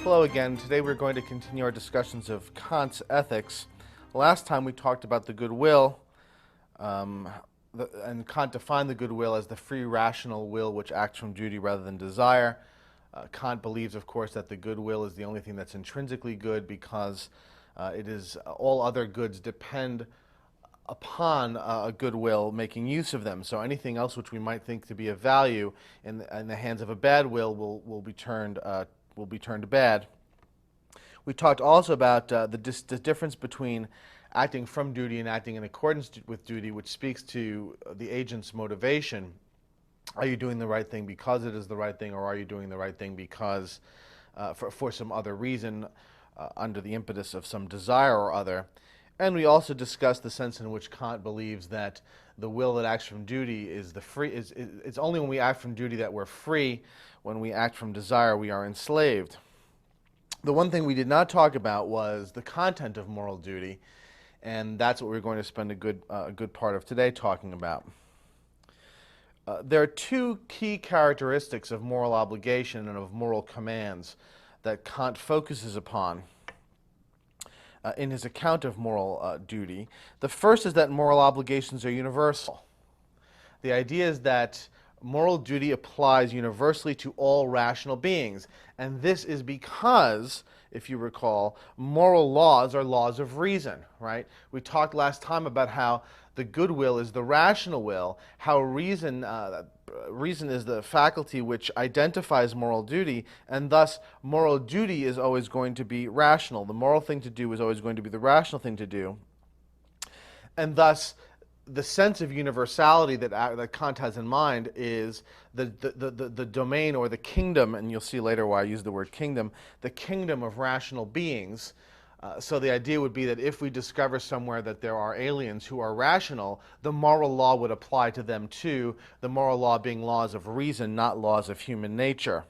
Hello again. Today we're going to continue our discussions of Kant's ethics. Last time we talked about the good will, and Kant defined the good will as the free rational will which acts from duty rather than desire. Kant believes, of course, that the good will is the only thing that's intrinsically good because it is all other goods depend upon a good will making use of them. So anything else which we might think to be of value in the hands of a bad will be turned bad. We talked also about the difference between acting from duty and acting in accordance with duty, which speaks to the agent's motivation. Are you doing the right thing because it is the right thing, or are you doing the right thing because for some other reason under the impetus of some desire or other? And we also discussed the sense in which Kant believes that the will that acts from duty is it's only when we act from duty that we're free. When we act from desire, we are enslaved. The one thing we did not talk about was the content of moral duty, and that's what we're going to spend a good part of today talking about. There are two key characteristics of moral obligation and of moral commands that Kant focuses upon in his account of moral duty. The first is that moral obligations are universal. The idea is that moral duty applies universally to all rational beings, and this is because, if you recall, moral laws are laws of reason, right? We talked last time about how the good will is the rational will, how reason is the faculty which identifies moral duty, and thus moral duty is always going to be rational. The moral thing to do is always going to be the rational thing to do. And thus, the sense of universality that Kant has in mind is the domain or the kingdom, and you'll see later why I use the word kingdom, the kingdom of rational beings. So the idea would be that if we discover somewhere that there are aliens who are rational, the moral law would apply to them too, the moral law being laws of reason, not laws of human nature.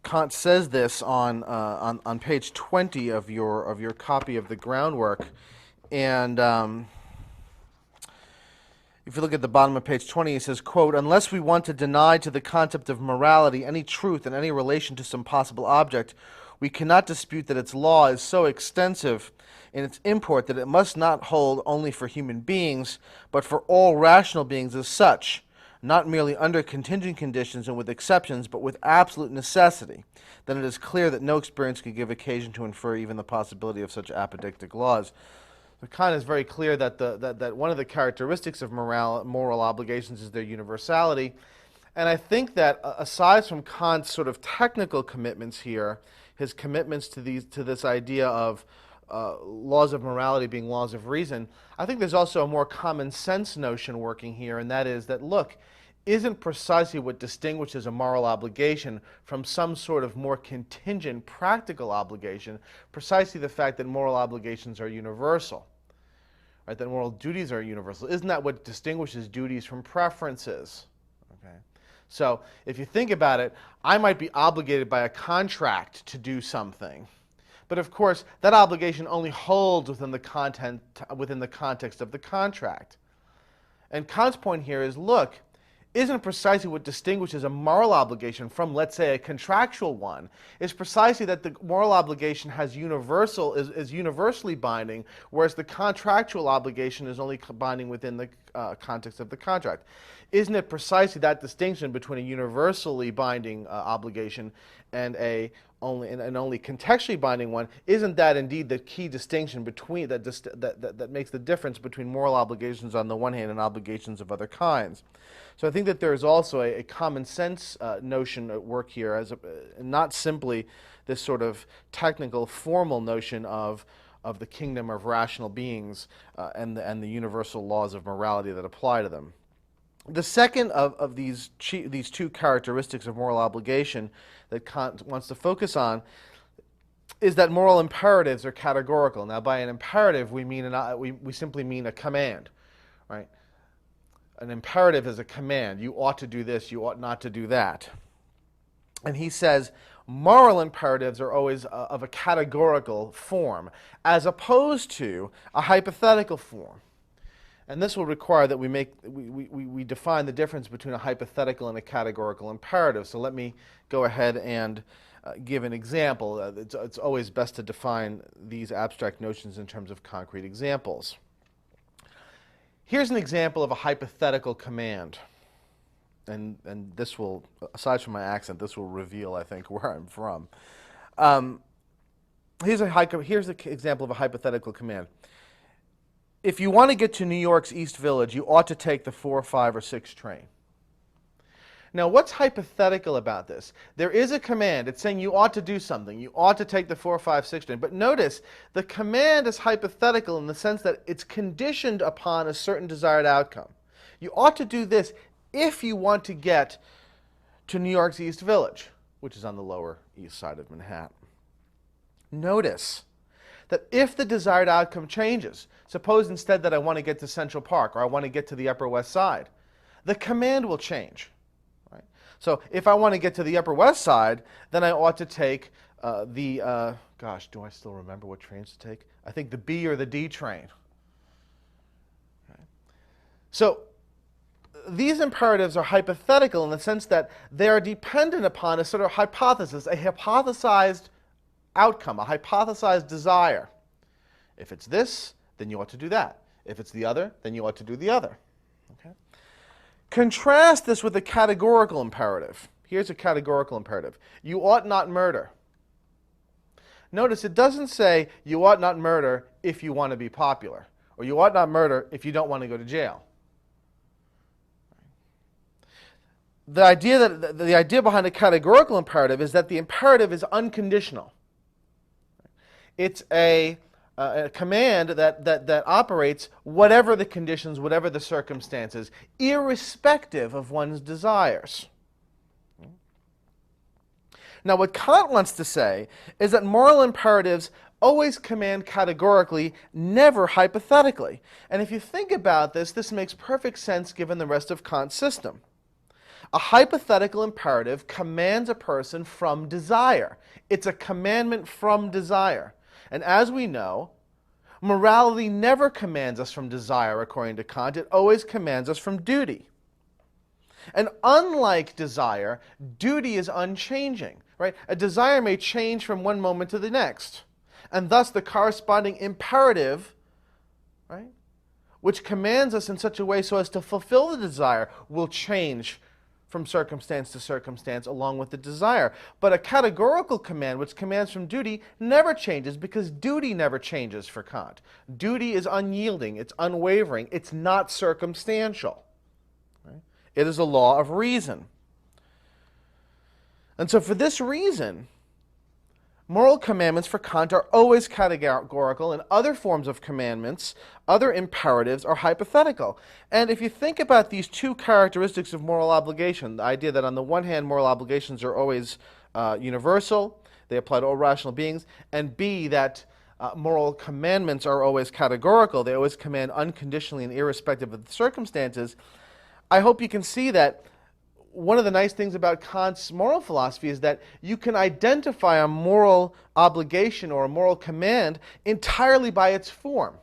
Kant says this on page 20 of your copy of the groundwork, and if you look at the bottom of page 20, he says, quote, "Unless we want to deny to the concept of morality any truth and any relation to some possible object, we cannot dispute that its law is so extensive in its import that it must not hold only for human beings, but for all rational beings as such, not merely under contingent conditions and with exceptions, but with absolute necessity. Then it is clear that no experience could give occasion to infer even the possibility of such apodictic laws." So Kant is very clear that that one of the characteristics of moral obligations is their universality. And I think that aside from Kant's sort of technical commitments here, his commitments to this idea of laws of morality being laws of reason, I think there's also a more common sense notion working here, and that is that, look, isn't precisely what distinguishes a moral obligation from some sort of more contingent practical obligation precisely the fact that moral obligations are universal, right? That moral duties are universal. Isn't that what distinguishes duties from preferences? Okay. So if you think about it, I might be obligated by a contract to do something, but of course that obligation only holds within the context of the contract. And Kant's point here is, look, isn't precisely what distinguishes a moral obligation from, let's say, a contractual one, is precisely that the moral obligation is universally binding, whereas the contractual obligation is only binding within the context of the contract. Isn't it precisely that distinction between a universally binding obligation and an only contextually binding one? Isn't that indeed the key distinction between that makes the difference between moral obligations on the one hand and obligations of other kinds? So I think that there is also a common sense notion at work here, as not simply this sort of technical, formal notion of the kingdom of rational beings and the universal laws of morality that apply to them. The second of these two characteristics of moral obligation that Kant wants to focus on is that moral imperatives are categorical. Now, by an imperative, we simply mean a command, right? An imperative is a command. You ought to do this, you ought not to do that. And he says moral imperatives are always of a categorical form, as opposed to a hypothetical form. And this will require that we define the difference between a hypothetical and a categorical imperative. So let me go ahead and give an example. It's always best to define these abstract notions in terms of concrete examples. Here's an example of a hypothetical command. And this will, aside from my accent, this will reveal, I think, where I'm from. Here's an example of a hypothetical command. If you want to get to New York's East Village, you ought to take the 4, 5, or 6 train. Now, what's hypothetical about this? There is a command. It's saying you ought to do something. You ought to take the 4, 5, 6 train. But notice, the command is hypothetical in the sense that it's conditioned upon a certain desired outcome. You ought to do this if you want to get to New York's East Village, which is on the lower east side of Manhattan. Notice that if the desired outcome changes, suppose instead that I want to get to Central Park or I want to get to the Upper West Side, the command will change. Right? So if I want to get to the Upper West Side, then I ought to take gosh, do I still remember what trains to take? I think the B or the D train. Right? So these imperatives are hypothetical in the sense that they are dependent upon a sort of hypothesis, a hypothesized outcome, a hypothesized desire. If it's this, then you ought to do that. If it's the other, then you ought to do the other. Okay? Contrast this with a categorical imperative. Here's a categorical imperative. You ought not murder. Notice it doesn't say you ought not murder if you want to be popular, or you ought not murder if you don't want to go to jail. The idea behind a categorical imperative is that the imperative is unconditional. It's a command that operates whatever the conditions, whatever the circumstances, irrespective of one's desires. Now, what Kant wants to say is that moral imperatives always command categorically, never hypothetically. And if you think about this, this makes perfect sense given the rest of Kant's system. A hypothetical imperative commands a person from desire. It's a commandment from desire. And as we know, morality never commands us from desire, according to Kant. It always commands us from duty. And unlike desire, duty is unchanging. Right? A desire may change from one moment to the next. And thus the corresponding imperative, right, which commands us in such a way so as to fulfill the desire, will change from circumstance to circumstance along with the desire. But a categorical command, which commands from duty, never changes because duty never changes for Kant. Duty is unyielding, it's unwavering, it's not circumstantial. Right? It is a law of reason. And so for this reason, moral commandments for Kant are always categorical, and other forms of commandments, other imperatives, are hypothetical. And if you think about these two characteristics of moral obligation, the idea that on the one hand moral obligations are always universal, they apply to all rational beings, and B, that moral commandments are always categorical, they always command unconditionally and irrespective of the circumstances, I hope you can see that one of the nice things about Kant's moral philosophy is that you can identify a moral obligation or a moral command entirely by its form.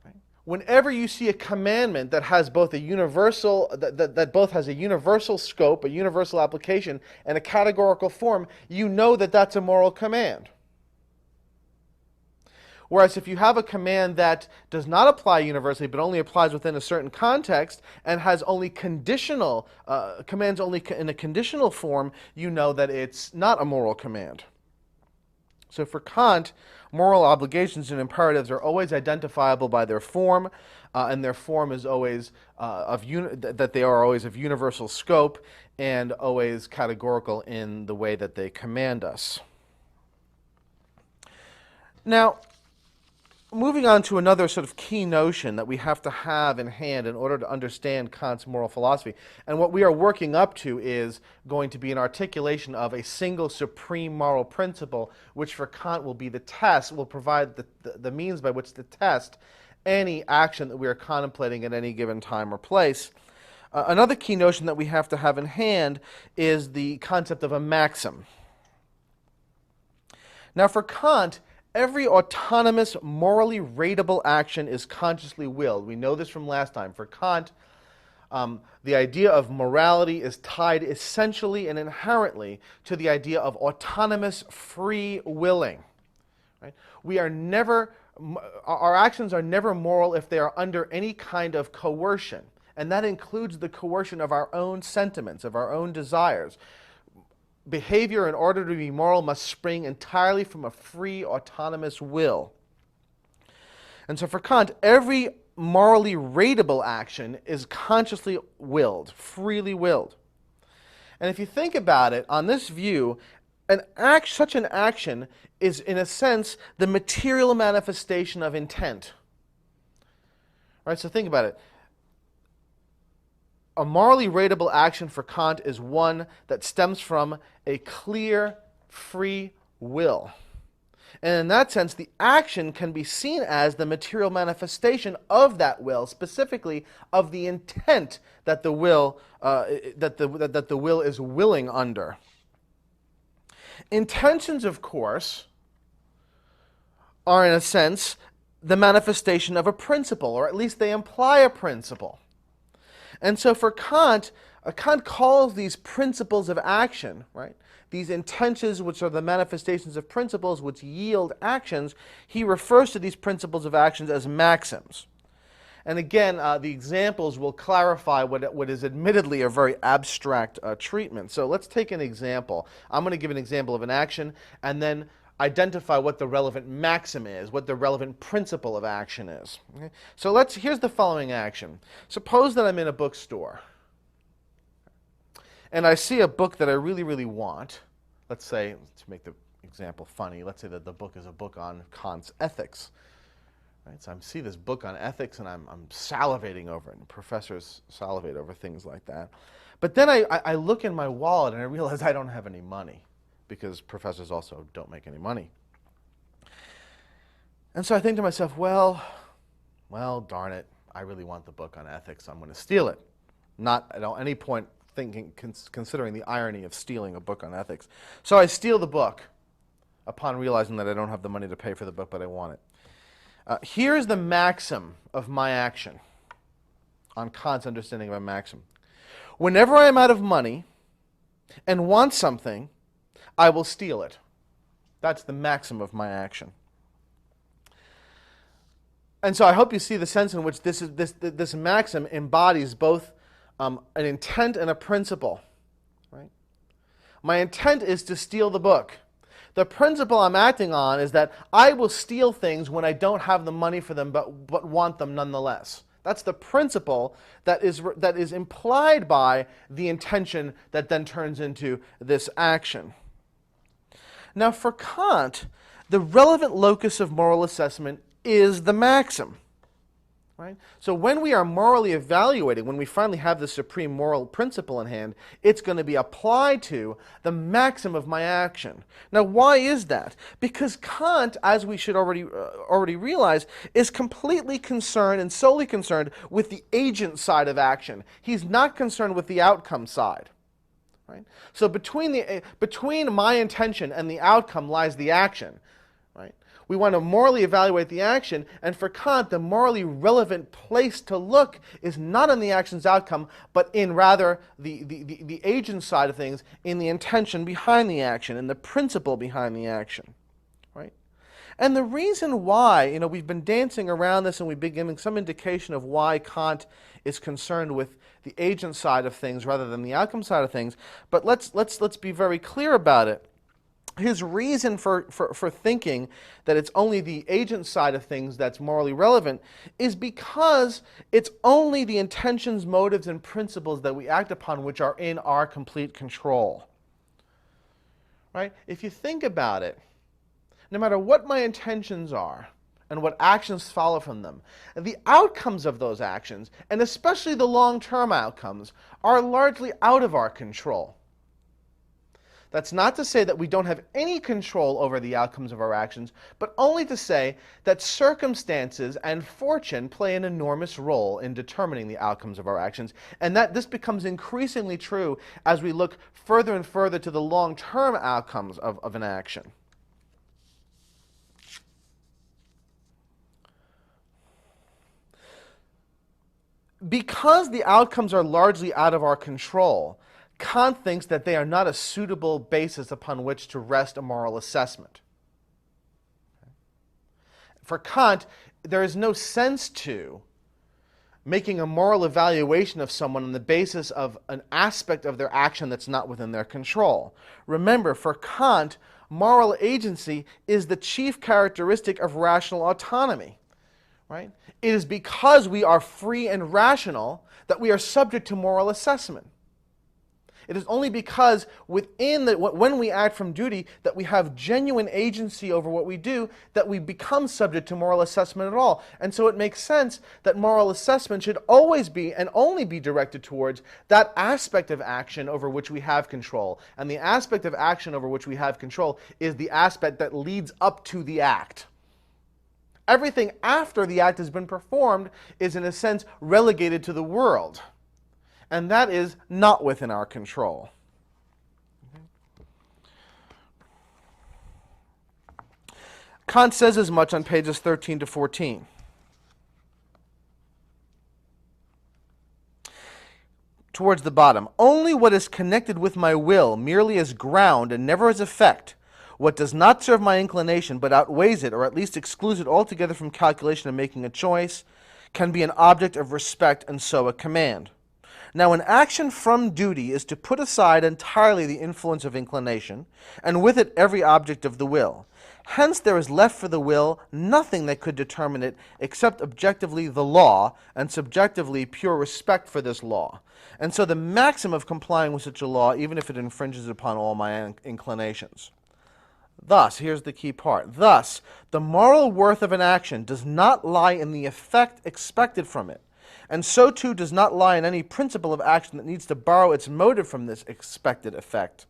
Right? Whenever you see a commandment that has both a universal, that both has a universal scope, a universal application, and a categorical form, you know that that's a moral command. Whereas if you have a command that does not apply universally but only applies within a certain context and has only conditional, commands only in a conditional form, you know that it's not a moral command. So for Kant, moral obligations and imperatives are always identifiable by their form, and their form is always that they are always of universal scope and always categorical in the way that they command us. Now, moving on to another sort of key notion that we have to have in hand in order to understand Kant's moral philosophy. And what we are working up to is going to be an articulation of a single supreme moral principle, which for Kant will be the test, will provide the means by which to test any action that we are contemplating at any given time or place. Another key notion that we have to have in hand is the concept of a maxim. Now for Kant, every autonomous, morally rateable action is consciously willed. We know this from last time. For Kant, The idea of morality is tied essentially and inherently to the idea of autonomous free willing. Right? We are never, our actions are never moral if they are under any kind of coercion. And that includes the coercion of our own sentiments, of our own desires. Behavior, in order to be moral, must spring entirely from a free, autonomous will. And so for Kant, every morally rateable action is consciously willed, freely willed. And if you think about it, on this view, such an action is, in a sense, the material manifestation of intent. Right? So think about it. A morally rateable action for Kant is one that stems from a clear, free will. And in that sense, the action can be seen as the material manifestation of that will, specifically of the intent that the will that the will is willing under. Intentions, of course, are in a sense the manifestation of a principle, or at least they imply a principle. And so for Kant, Kant calls these principles of action, right? These intentions, which are the manifestations of principles which yield actions, he refers to these principles of actions as maxims. And again, the examples will clarify what is admittedly a very abstract treatment. So let's take an example. I'm going to give an example of an action and then identify what the relevant maxim is, what the relevant principle of action is. Okay? So here's the following action. Suppose that I'm in a bookstore and I see a book that I really, really want. Let's say, to make the example funny, let's say that the book is a book on Kant's ethics. Right? So I see this book on ethics and I'm salivating over it, and professors salivate over things like that. But then I look in my wallet and I realize I don't have any money, because professors also don't make any money. And so I think to myself, well, darn it, I really want the book on ethics, so I'm going to steal it. Not at any point considering the irony of stealing a book on ethics. So I steal the book upon realizing that I don't have the money to pay for the book, but I want it. Here's the maxim of my action on Kant's understanding of a maxim. Whenever I am out of money and want something, I will steal it. That's the maxim of my action. And so I hope you see the sense in which this maxim embodies both an intent and a principle. Right? My intent is to steal the book. The principle I'm acting on is that I will steal things when I don't have the money for them, but want them nonetheless. That's the principle that is implied by the intention that then turns into this action. Now, for Kant, the relevant locus of moral assessment is the maxim. Right? So when we are morally evaluating, when we finally have the supreme moral principle in hand, it's going to be applied to the maxim of my action. Now, why is that? Because Kant, as we should already realize, is completely concerned and solely concerned with the agent side of action. He's not concerned with the outcome side. Right? So between my intention and the outcome lies the action. Right? We want to morally evaluate the action, and for Kant, the morally relevant place to look is not in the action's outcome, but in rather the agent side of things, in the intention behind the action, in the principle behind the action. Right? And the reason why, we've been dancing around this and we've been giving some indication of why Kant is concerned with the agent side of things rather than the outcome side of things, but let's be very clear about it. His reason for thinking that it's only the agent side of things that's morally relevant is because it's only the intentions, motives, and principles that we act upon which are in our complete control. Right? If you think about it, no matter what my intentions are and what actions follow from them, the outcomes of those actions, and especially the long-term outcomes, are largely out of our control. That's not to say that we don't have any control over the outcomes of our actions, but only to say that circumstances and fortune play an enormous role in determining the outcomes of our actions, and that this becomes increasingly true as we look further and further to the long-term outcomes of an action. Because the outcomes are largely out of our control, Kant thinks that they are not a suitable basis upon which to rest a moral assessment. For Kant, there is no sense to making a moral evaluation of someone on the basis of an aspect of their action that's not within their control. Remember, for Kant, moral agency is the chief characteristic of rational autonomy. Right? It is because we are free and rational that we are subject to moral assessment. It is only because when we act from duty that we have genuine agency over what we do that we become subject to moral assessment at all. And so it makes sense that moral assessment should always be and only be directed towards that aspect of action over which we have control. And the aspect of action over which we have control is the aspect that leads up to the act. Everything after the act has been performed is, in a sense, relegated to the world. And that is not within our control. Kant says as much on pages 13 to 14. Towards the bottom, only what is connected with my will, merely as ground and never as effect, what does not serve my inclination but outweighs it, or at least excludes it altogether from calculation and making a choice, can be an object of respect and so a command. Now, an action from duty is to put aside entirely the influence of inclination, and with it every object of the will. Hence there is left for the will nothing that could determine it except objectively the law, and subjectively pure respect for this law. And so the maxim of complying with such a law, even if it infringes upon all my inclinations. Thus, here's the key part, thus, the moral worth of an action does not lie in the effect expected from it, and so too does not lie in any principle of action that needs to borrow its motive from this expected effect.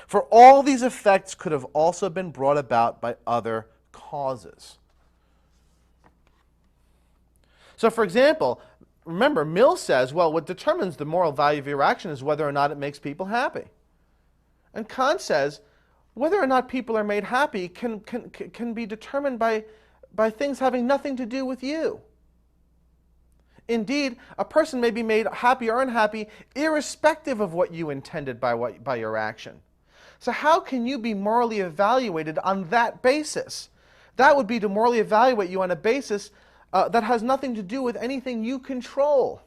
For all these effects could have also been brought about by other causes. So, for example, remember, Mill says, well, what determines the moral value of your action is whether or not it makes people happy. And Kant says, whether or not people are made happy can be determined by things having nothing to do with you. Indeed, a person may be made happy or unhappy irrespective of what you intended by your action. So how can you be morally evaluated on that basis? That would be to morally evaluate you on a basis that has nothing to do with anything you control.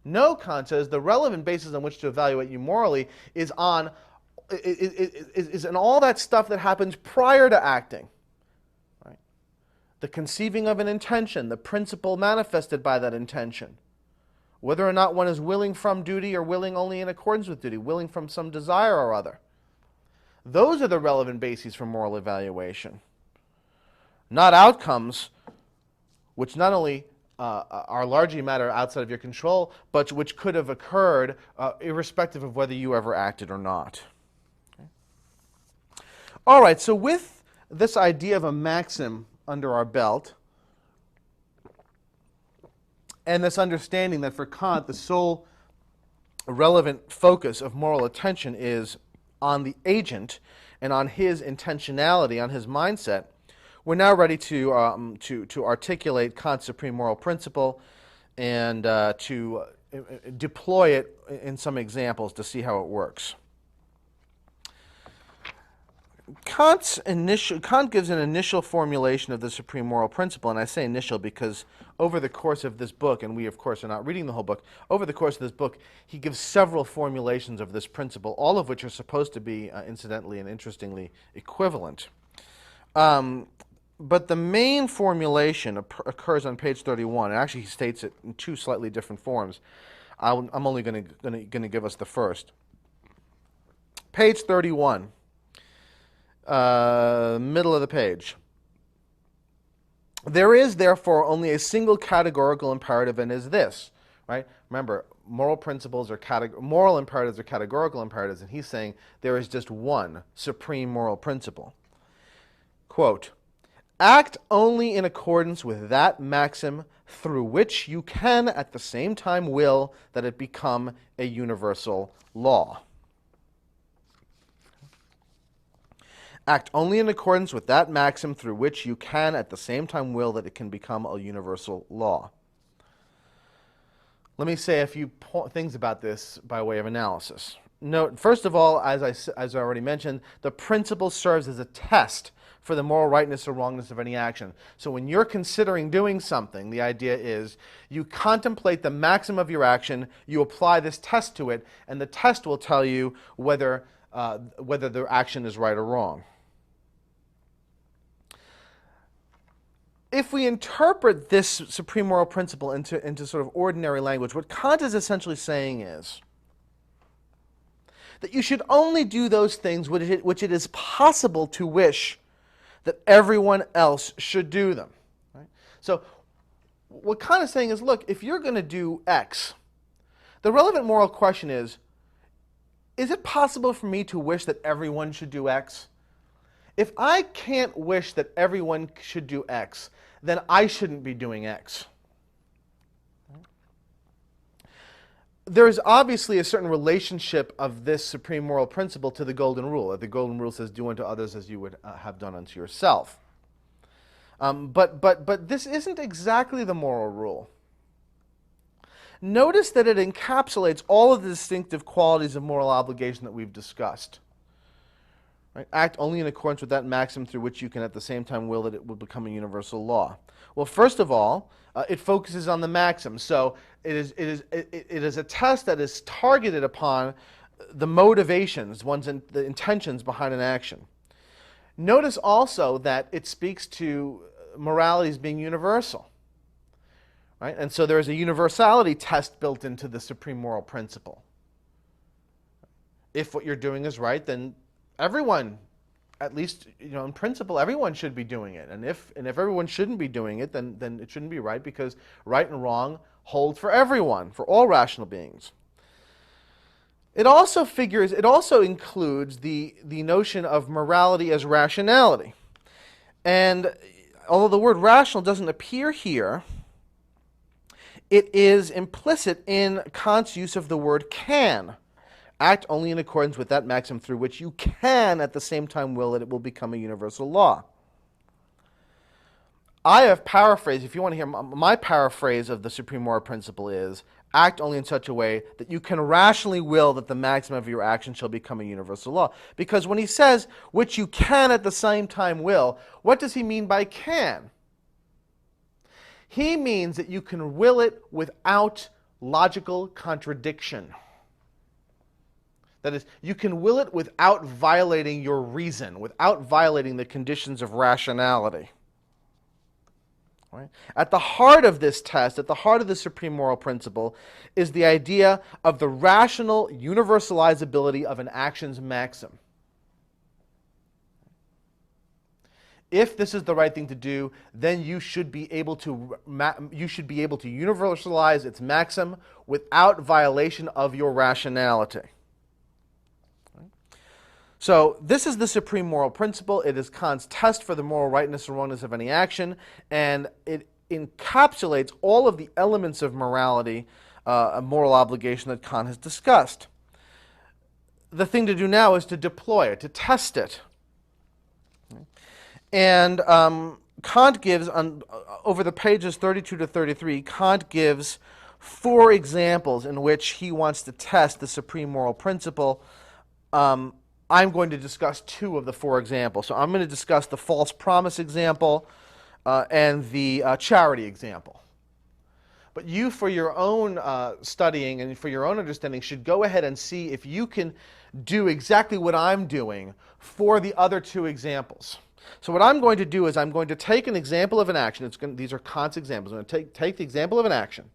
No, Kant says, the relevant basis on which to evaluate you morally is on all that stuff that happens prior to acting. Right? The conceiving of an intention, the principle manifested by that intention. Whether or not one is willing from duty or willing only in accordance with duty, willing from some desire or other. Those are the relevant bases for moral evaluation. Not outcomes, which not only are largely a matter outside of your control, but which could have occurred irrespective of whether you ever acted or not. All right, so with this idea of a maxim under our belt, and this understanding that for Kant the sole relevant focus of moral attention is on the agent and on his intentionality, on his mindset, we're now ready to articulate Kant's supreme moral principle and to deploy it in some examples to see how it works. Kant gives an initial formulation of the supreme moral principle, and I say initial because over the course of this book, and we of course are not reading the whole book, over the course of this book he gives several formulations of this principle, all of which are supposed to be, incidentally and interestingly, equivalent. But the main formulation occurs on page 31, and actually he states it in two slightly different forms. I'm only going to give us the first. Page 31. Middle of the page. There is, therefore, only a single categorical imperative, and is this, right? Remember, moral imperatives are categorical imperatives, and he's saying there is just one supreme moral principle. Quote, act only in accordance with that maxim through which you can at the same time will that it become a universal law. Act only in accordance with that maxim through which you can at the same time will that it can become a universal law. Let me say a few things about this by way of analysis. Note, first of all, as I already mentioned, the principle serves as a test for the moral rightness or wrongness of any action. So when you're considering doing something, the idea is you contemplate the maxim of your action, you apply this test to it, and the test will tell you whether the action is right or wrong. If we interpret this supreme moral principle into sort of ordinary language, what Kant is essentially saying is that you should only do those things which it is possible to wish that everyone else should do them. Right? So what Kant is saying is, look, if you're going to do X, the relevant moral question is it possible for me to wish that everyone should do X? If I can't wish that everyone should do X, then I shouldn't be doing X. There is obviously a certain relationship of this supreme moral principle to the golden rule. The golden rule says, do unto others as you would have done unto yourself. But this isn't exactly the moral rule. Notice that it encapsulates all of the distinctive qualities of moral obligation that we've discussed. Right? Act only in accordance with that maxim through which you can at the same time will that it will become a universal law. Well, first of all, it focuses on the maxim. So it is a test that is targeted upon the motivations, the intentions behind an action. Notice also that it speaks to morality as being universal. Right? And so there is a universality test built into the supreme moral principle. If what you're doing is right, then everyone, at least in principle, everyone should be doing it. And if everyone shouldn't be doing it, then it shouldn't be right, because right and wrong hold for everyone, for all rational beings. It also includes the notion of morality as rationality. And although the word rational doesn't appear here, it is implicit in Kant's use of the word can. Act only in accordance with that maxim through which you can at the same time will that it will become a universal law. I have paraphrased, if you want to hear my paraphrase of the supreme moral principle is, act only in such a way that you can rationally will that the maxim of your action shall become a universal law. Because when he says, which you can at the same time will, what does he mean by can? He means that you can will it without logical contradiction. That is, you can will it without violating your reason, without violating the conditions of rationality. Right? At the heart of this test, at the heart of the supreme moral principle, is the idea of the rational universalizability of an action's maxim. If this is the right thing to do, then you should be able to universalize its maxim without violation of your rationality. So this is the supreme moral principle. It is Kant's test for the moral rightness or wrongness of any action, and it encapsulates all of the elements of morality, a moral obligation that Kant has discussed. The thing to do now is to deploy it, to test it. And Kant gives, over the pages 32 to 33, Kant gives 4 examples in which he wants to test the supreme moral principle. I'm going to discuss 2 of the 4 examples. So I'm going to discuss the false promise example and the charity example. But you, for your own studying and for your own understanding, should go ahead and see if you can do exactly what I'm doing for the other 2 examples. So what I'm going to do is I'm going to take an example of an action. These are Kant's examples. I'm going to take the example of an action,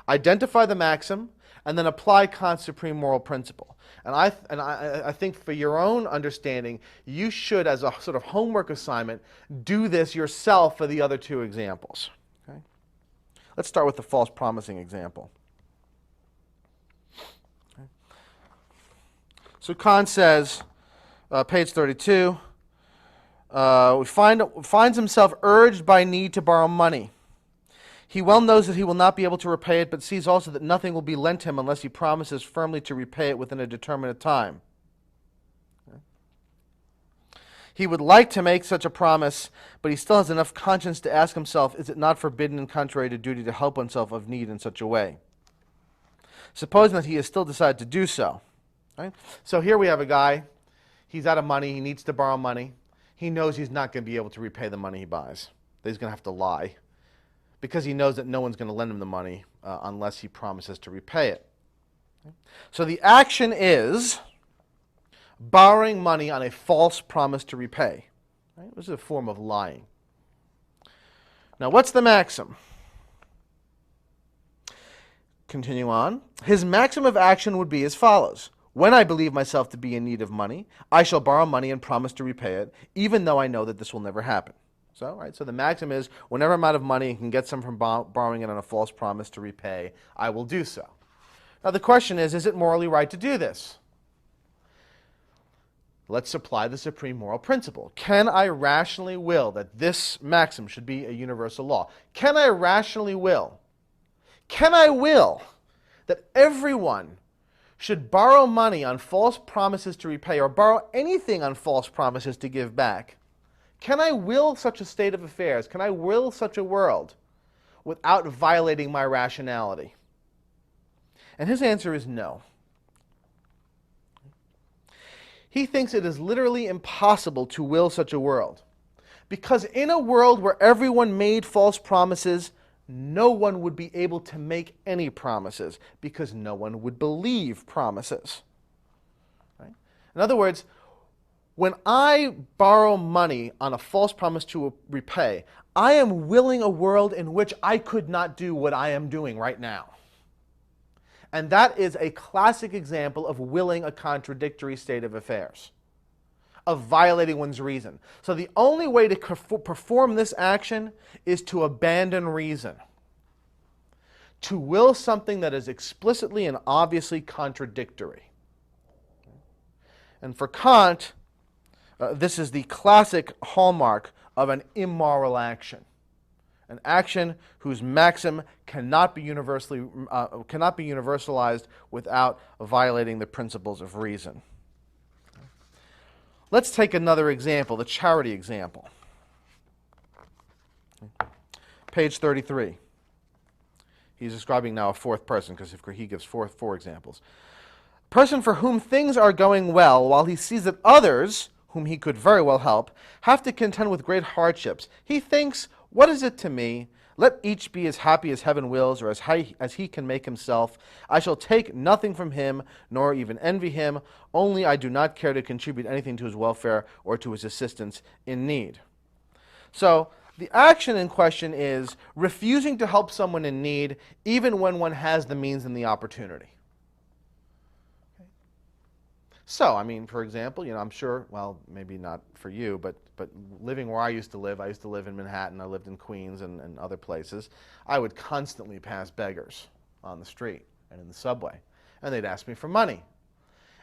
identify the maxim, and then apply Kant's supreme moral principle. And I think for your own understanding, you should, as a sort of homework assignment, do this yourself for the other 2 examples. Okay? Let's start with the false promising example. Okay. So Kant says, page 32, finds himself urged by need to borrow money. He well knows that he will not be able to repay it, but sees also that nothing will be lent him unless he promises firmly to repay it within a determinate time. He would like to make such a promise, but he still has enough conscience to ask himself, is it not forbidden and contrary to duty to help oneself of need in such a way? supposing that he has still decided to do so. Right? So here we have a guy, he's out of money, he needs to borrow money. He knows he's not going to be able to repay the money he buys. That he's going to have to lie because he knows that no one's going to lend him the money unless he promises to repay it. So the action is borrowing money on a false promise to repay. Right? This is a form of lying. Now, what's the maxim? Continue on. His maxim of action would be as follows. When I believe myself to be in need of money, I shall borrow money and promise to repay it, even though I know that this will never happen. So the maxim is, whenever I'm out of money and can get some from borrowing it on a false promise to repay, I will do so. Now the question is it morally right to do this? Let's apply the supreme moral principle. Can I rationally will that this maxim should be a universal law? Can I rationally will? Can I will that everyone should borrow money on false promises to repay or borrow anything on false promises to give back? Can I will such a state of affairs? Can I will such a world without violating my rationality? And his answer is no. He thinks it is literally impossible to will such a world. Because in a world where everyone made false promises, no one would be able to make any promises because no one would believe promises. Right? In other words, when I borrow money on a false promise to repay, I am willing a world in which I could not do what I am doing right now. And that is a classic example of willing a contradictory state of affairs, of violating one's reason. So the only way to perform this action is to abandon reason, to will something that is explicitly and obviously contradictory. And for Kant, this is the classic hallmark of an immoral action. An action whose maxim cannot be universalized without violating the principles of reason. Let's take another example, the charity example. Page 33. He's describing now a fourth person because he gives four examples. Person for whom things are going well, while he sees that others, whom he could very well help, have to contend with great hardships. He thinks, what is it to me? Let each be as happy as heaven wills, or as he can make himself. I shall take nothing from him, nor even envy him, only I do not care to contribute anything to his welfare or to his assistance in need. So, the action in question is refusing to help someone in need, even when one has the means and the opportunity. So, I mean, for example, I'm sure, well, maybe not for you, but living where I used to live in Manhattan, I lived in Queens and other places, I would constantly pass beggars on the street and in the subway, and they'd ask me for money.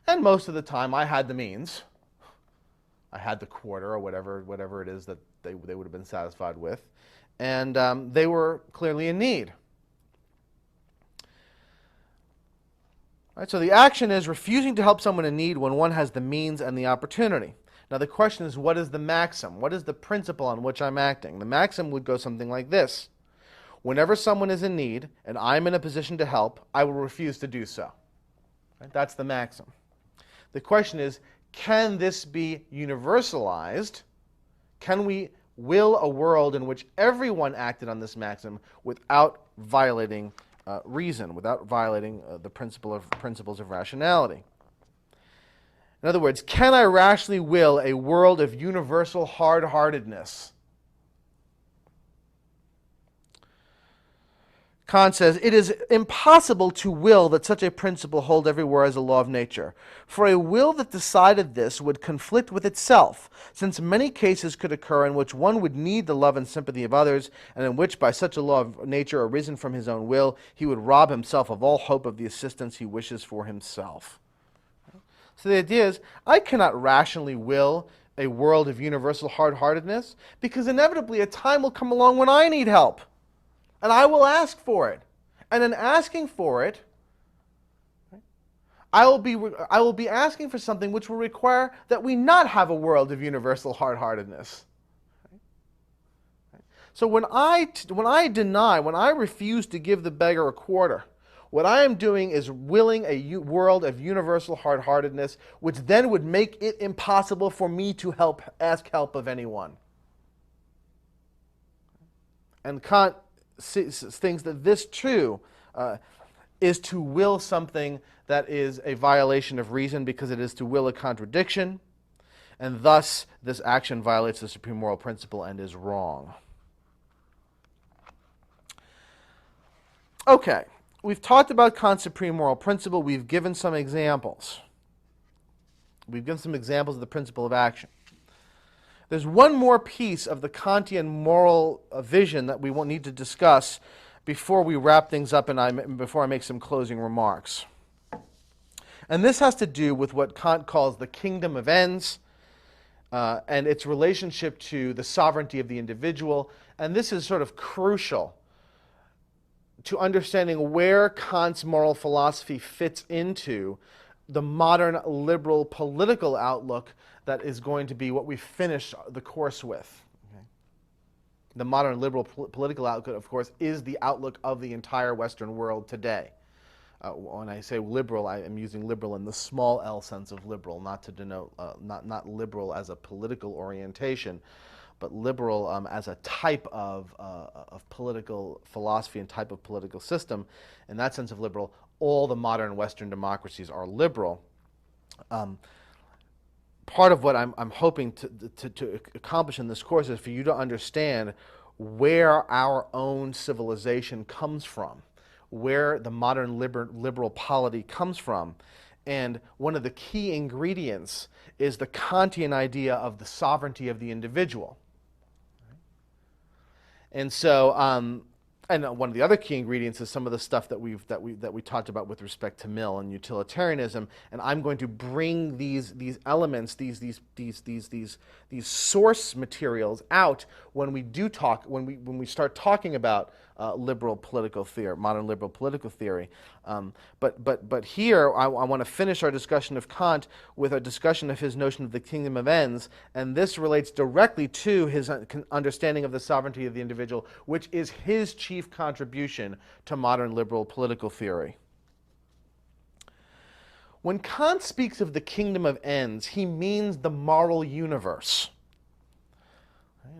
And most of the time, I had the means. I had the quarter or whatever it is that they would have been satisfied with, and they were clearly in need. Right, so the action is refusing to help someone in need when one has the means and the opportunity. Now the question is, what is the maxim? What is the principle on which I'm acting? The maxim would go something like this. Whenever someone is in need and I'm in a position to help, I will refuse to do so. Right, that's the maxim. The question is, can this be universalized? Can we will a world in which everyone acted on this maxim without violating reason, without violating the principles of rationality? In other words, can I rationally will a world of universal hard-heartedness? Kant says, it is impossible to will that such a principle hold everywhere as a law of nature. For a will that decided this would conflict with itself, since many cases could occur in which one would need the love and sympathy of others, and in which by such a law of nature arisen from his own will, he would rob himself of all hope of the assistance he wishes for himself. So the idea is, I cannot rationally will a world of universal hard-heartedness, because inevitably a time will come along when I need help. And I will ask for it. And in asking for it, I will be asking for something which will require that we not have a world of universal hard-heartedness. So when I refuse to give the beggar a quarter, What I am doing is willing a world of universal hard-heartedness, which then would make it impossible for me to ask help of anyone. And Kant thinks that this, too, is to will something that is a violation of reason, because it is to will a contradiction, and thus this action violates the supreme moral principle and is wrong. Okay, we've talked about Kant's supreme moral principle. We've given some examples. We've given some examples of the principle of action. There's one more piece of the Kantian moral vision that we will need to discuss before we wrap things up and before I make some closing remarks. And this has to do with what Kant calls the kingdom of ends and its relationship to the sovereignty of the individual. And this is sort of crucial to understanding where Kant's moral philosophy fits into the modern liberal political outlook that is going to be what we finish the course with. Okay? The modern liberal political outlook, of course, is the outlook of the entire Western world today. When I say liberal, I am using liberal in the small L sense of liberal, not to denote, not liberal as a political orientation, but liberal as a type of political philosophy and type of political system. In that sense of liberal, all the modern Western democracies are liberal. Part of what I'm hoping to accomplish in this course is for you to understand where our own civilization comes from, where the modern liberal polity comes from. And one of the key ingredients is the Kantian idea of the sovereignty of the individual. And so, and one of the other key ingredients is some of the stuff that we talked about with respect to Mill and utilitarianism. And I'm going to bring these elements, these source materials out when we start talking about liberal political theory, modern liberal political theory. But here I want to finish our discussion of Kant with a discussion of his notion of the kingdom of ends, and this relates directly to his understanding of the sovereignty of the individual, which is his chief contribution to modern liberal political theory. When Kant speaks of the kingdom of ends, he means the moral universe.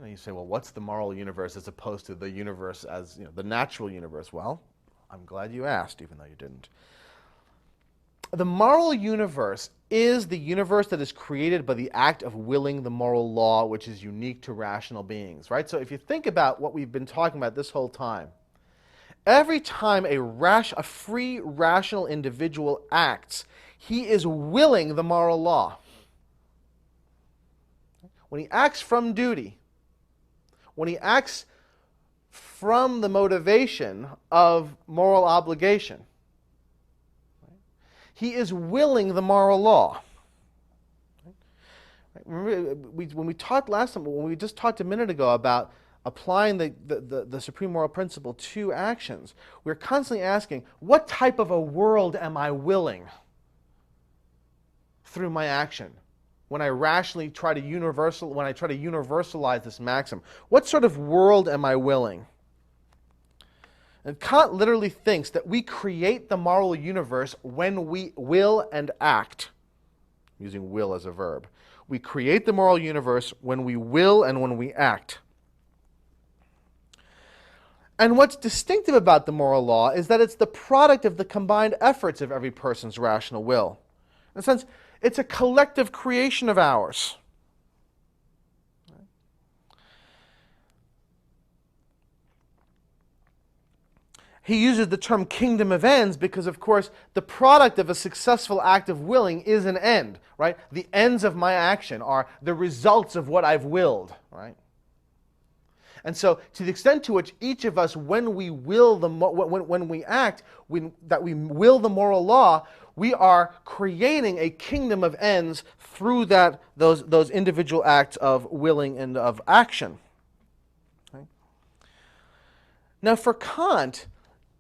You say, well, what's the moral universe as opposed to the universe as the natural universe? Well, I'm glad you asked, even though you didn't. The moral universe is the universe that is created by the act of willing the moral law, which is unique to rational beings, right? So if you think about what we've been talking about this whole time, every time a free, rational individual acts, he is willing the moral law. When he acts from duty, when he acts from the motivation of moral obligation, he is willing the moral law. Remember, when we talked last time, when we just talked a minute ago about applying the supreme moral principle to actions, we're constantly asking, what type of a world am I willing through my action? When I rationally try to universalize this maxim, what sort of world am I willing? And Kant literally thinks that we create the moral universe when we will and act. I'm using will as a verb. We create the moral universe when we will and when we act. And what's distinctive about the moral law is that it's the product of the combined efforts of every person's rational will. In a sense, it's a collective creation of ours. He uses the term kingdom of ends because, of course, the product of a successful act of willing is an end, right? The ends of my action are the results of what I've willed, right? And so, to the extent to which each of us, when we will when we act, that we will the moral law, we are creating a kingdom of ends through those individual acts of willing and of action. Okay? Now, for Kant,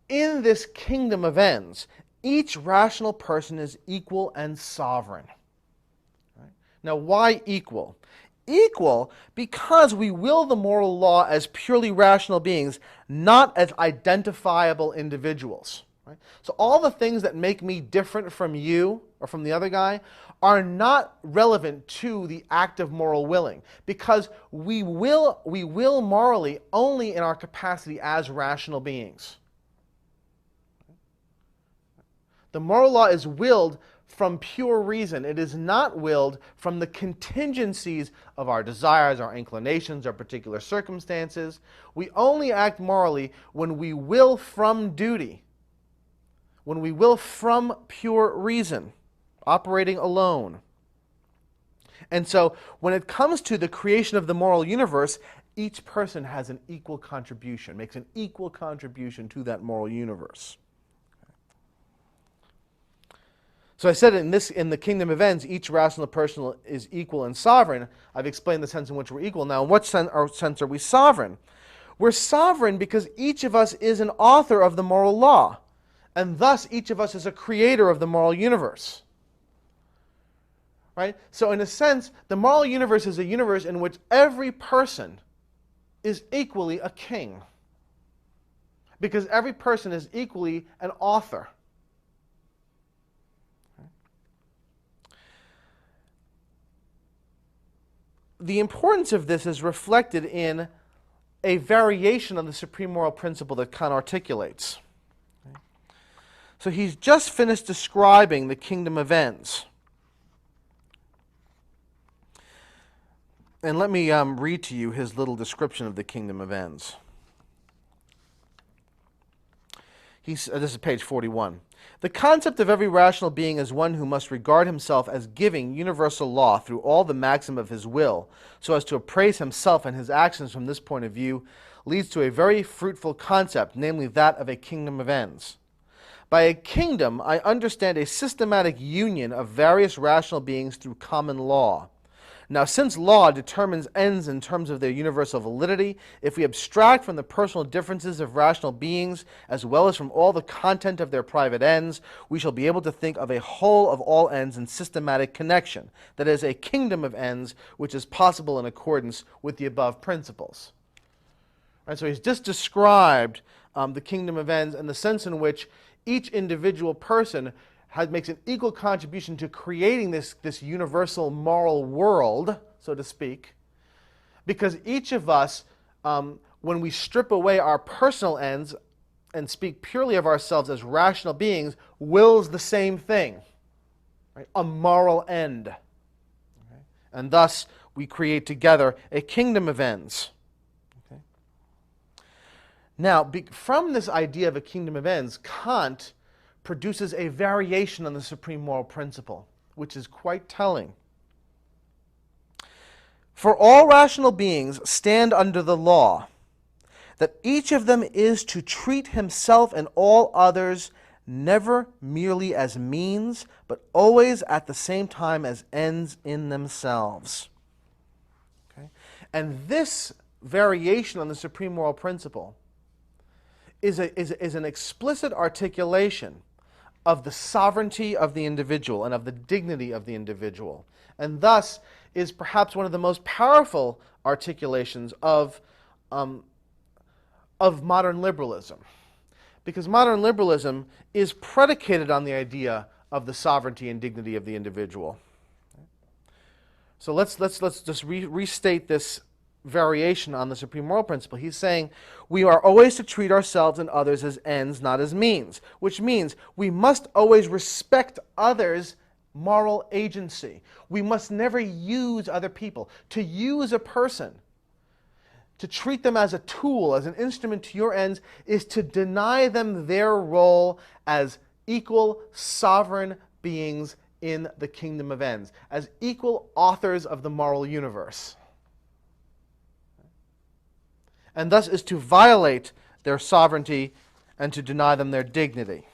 in this kingdom of ends, each rational person is equal and sovereign. Right? Now, why equal? Equal because we will the moral law as purely rational beings, not as identifiable individuals. Right? Right? So all the things that make me different from you or from the other guy are not relevant to the act of moral willing, because we will morally only in our capacity as rational beings. The moral law is willed from pure reason. It is not willed from the contingencies of our desires, our inclinations, our particular circumstances. We only act morally when we will from duty, when we will from pure reason, operating alone. And so when it comes to the creation of the moral universe, each person has an equal contribution, makes an equal contribution to that moral universe. So I said in the kingdom of ends, each rational person is equal and sovereign. I've explained the sense in which we're equal. Now, in what sense are we sovereign? We're sovereign because each of us is an author of the moral law, and thus each of us is a creator of the moral universe. Right? So in a sense, the moral universe is a universe in which every person is equally a king, because every person is equally an author. The importance of this is reflected in a variation on the supreme moral principle that Kant articulates. So he's just finished describing the kingdom of ends. And let me read to you his little description of the kingdom of ends. This is page 41. The concept of every rational being as one who must regard himself as giving universal law through all the maxim of his will, so as to appraise himself and his actions from this point of view, leads to a very fruitful concept, namely that of a kingdom of ends. By a kingdom, I understand a systematic union of various rational beings through common law. Now, since law determines ends in terms of their universal validity, if we abstract from the personal differences of rational beings, as well as from all the content of their private ends, we shall be able to think of a whole of all ends in systematic connection, that is, a kingdom of ends which is possible in accordance with the above principles. Right, so he's just described the kingdom of ends in the sense in which each individual person makes an equal contribution to creating this universal moral world, so to speak, because each of us, when we strip away our personal ends and speak purely of ourselves as rational beings, wills the same thing, right? A moral end. Okay? And thus, we create together a kingdom of ends. Okay? Now, from this idea of a kingdom of ends, Kant produces a variation on the supreme moral principle, which is quite telling. For all rational beings stand under the law, that each of them is to treat himself and all others never merely as means, but always at the same time as ends in themselves. Okay? And this variation on the supreme moral principle is an explicit articulation of the sovereignty of the individual and of the dignity of the individual, and thus is perhaps one of the most powerful articulations of modern liberalism, because modern liberalism is predicated on the idea of the sovereignty and dignity of the individual. So let's just restate this variation on the supreme moral principle. He's saying we are always to treat ourselves and others as ends, not as means, which means we must always respect others' moral agency. We must never use other people. To use a person, to treat them as a tool, as an instrument to your ends, is to deny them their role as equal sovereign beings in the kingdom of ends, as equal authors of the moral universe. And thus is to violate their sovereignty and to deny them their dignity.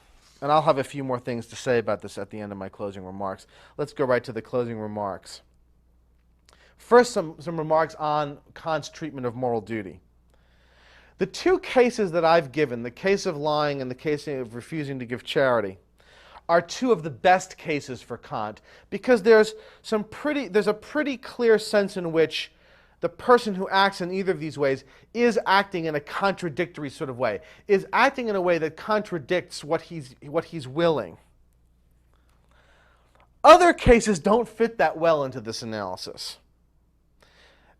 And I'll have a few more things to say about this at the end of my closing remarks. Let's go right to the closing remarks. First, some remarks on Kant's treatment of moral duty. The two cases that I've given, the case of lying and the case of refusing to give charity, are two of the best cases for Kant, because there's a pretty clear sense in which the person who acts in either of these ways is acting in a contradictory sort of way, is acting in a way that contradicts what he's willing. Other cases don't fit that well into this analysis.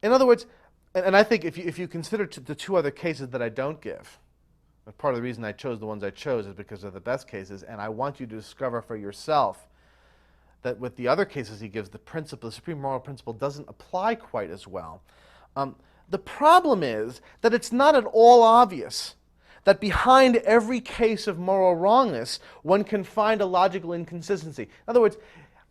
In other words, and I think if you consider the two other cases that I don't give, part of the reason I chose the ones I chose is because they're the best cases, and I want you to discover for yourself that with the other cases he gives, the supreme moral principle doesn't apply quite as well. The problem is that it's not at all obvious that behind every case of moral wrongness, one can find a logical inconsistency. In other words,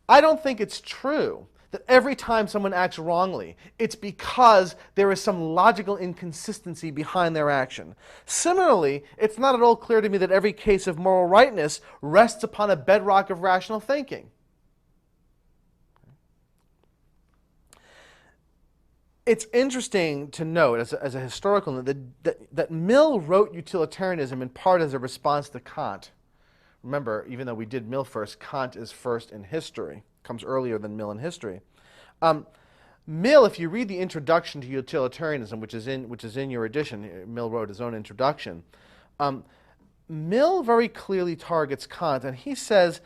I don't think it's true that every time someone acts wrongly, it's because there is some logical inconsistency behind their action. Similarly, it's not at all clear to me that every case of moral rightness rests upon a bedrock of rational thinking. It's interesting to note, as a historical note, that Mill wrote utilitarianism in part as a response to Kant. Remember, even though we did Mill first, Kant is first in history, comes earlier than Mill in history. Mill, if you read the introduction to utilitarianism, which is in your edition, Mill wrote his own introduction. Mill very clearly targets Kant, and he says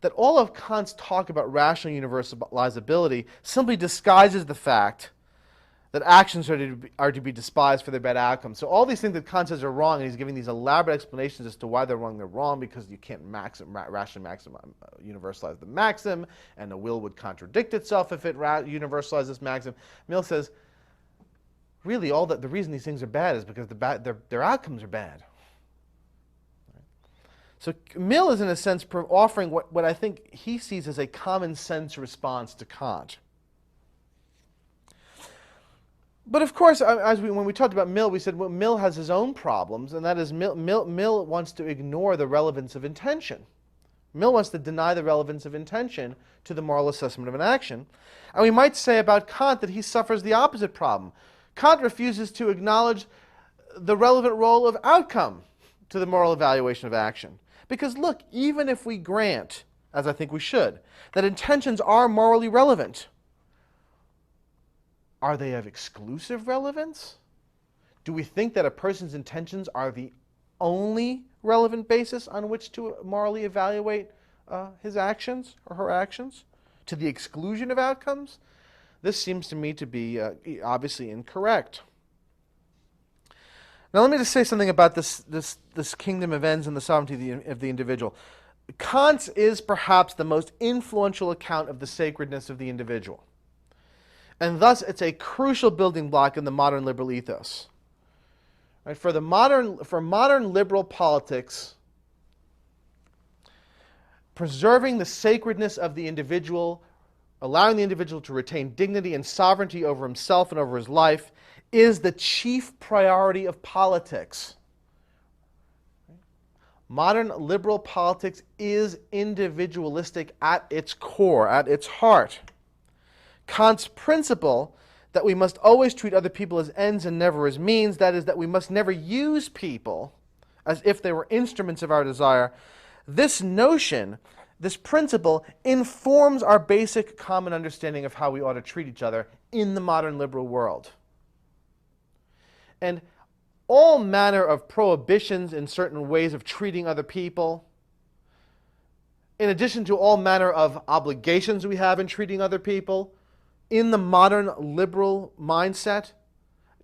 that all of Kant's talk about rational universalizability simply disguises the fact that actions are to be despised for their bad outcomes. So all these things that Kant says are wrong, and he's giving these elaborate explanations as to why they're wrong because you can't rationally universalize the maxim, and the will would contradict itself if it universalizes this maxim. Mill says, really, the reason these things are bad is because their outcomes are bad. So Mill is, in a sense, offering what I think he sees as a common sense response to Kant. But of course, when we talked about Mill, we said Mill has his own problems, and that is Mill wants to ignore the relevance of intention. Mill wants to deny the relevance of intention to the moral assessment of an action. And we might say about Kant that he suffers the opposite problem. Kant refuses to acknowledge the relevant role of outcome to the moral evaluation of action. Because look, even if we grant, as I think we should, that intentions are morally relevant, are they of exclusive relevance? Do we think that a person's intentions are the only relevant basis on which to morally evaluate his actions or her actions, to the exclusion of outcomes? This seems to me to be obviously incorrect. Now let me just say something about this kingdom of ends and the sovereignty of the individual. Kant's is perhaps the most influential account of the sacredness of the individual. And thus, it's a crucial building block in the modern liberal ethos. Right? For modern liberal politics, preserving the sacredness of the individual, allowing the individual to retain dignity and sovereignty over himself and over his life, is the chief priority of politics. Modern liberal politics is individualistic at its core, at its heart. Kant's principle that we must always treat other people as ends and never as means, that is, that we must never use people as if they were instruments of our desire, this notion, this principle, informs our basic common understanding of how we ought to treat each other in the modern liberal world. And all manner of prohibitions in certain ways of treating other people, in addition to all manner of obligations we have in treating other people, in the modern liberal mindset,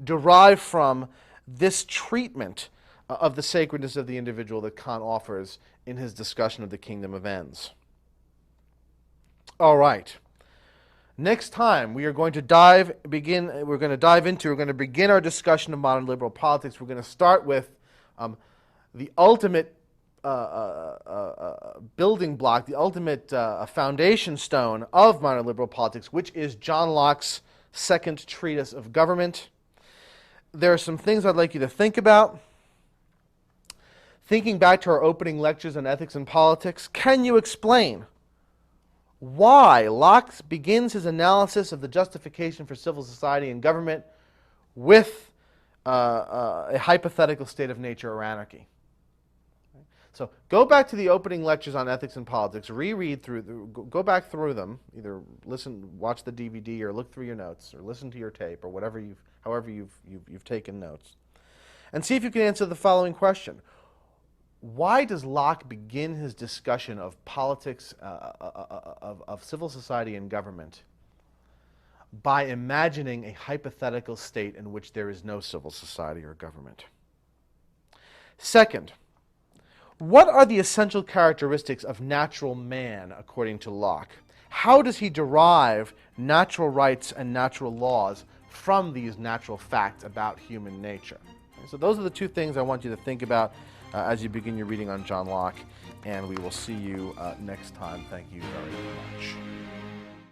derive from this treatment of the sacredness of the individual that Kant offers in his discussion of the kingdom of ends. All right. Next time we are going to begin our discussion of modern liberal politics. We're going to start with the ultimate building block, the ultimate foundation stone of modern liberal politics, which is John Locke's second treatise of government. There are some things I'd like you to think about. Thinking back to our opening lectures on ethics and politics, can you explain why Locke begins his analysis of the justification for civil society and government with a hypothetical state of nature or anarchy? So go back to the opening lectures on ethics and politics, reread through, go back through them, either listen, watch the DVD, or look through your notes, or listen to your tape, or whatever however you've taken notes, and see if you can answer the following question: why does Locke begin his discussion of politics, of civil society and government, by imagining a hypothetical state in which there is no civil society or government? Second, what are the essential characteristics of natural man according to Locke? How does he derive natural rights and natural laws from these natural facts about human nature? So those are the two things I want you to think about as you begin your reading on John Locke, and we will see you next time. Thank you very much.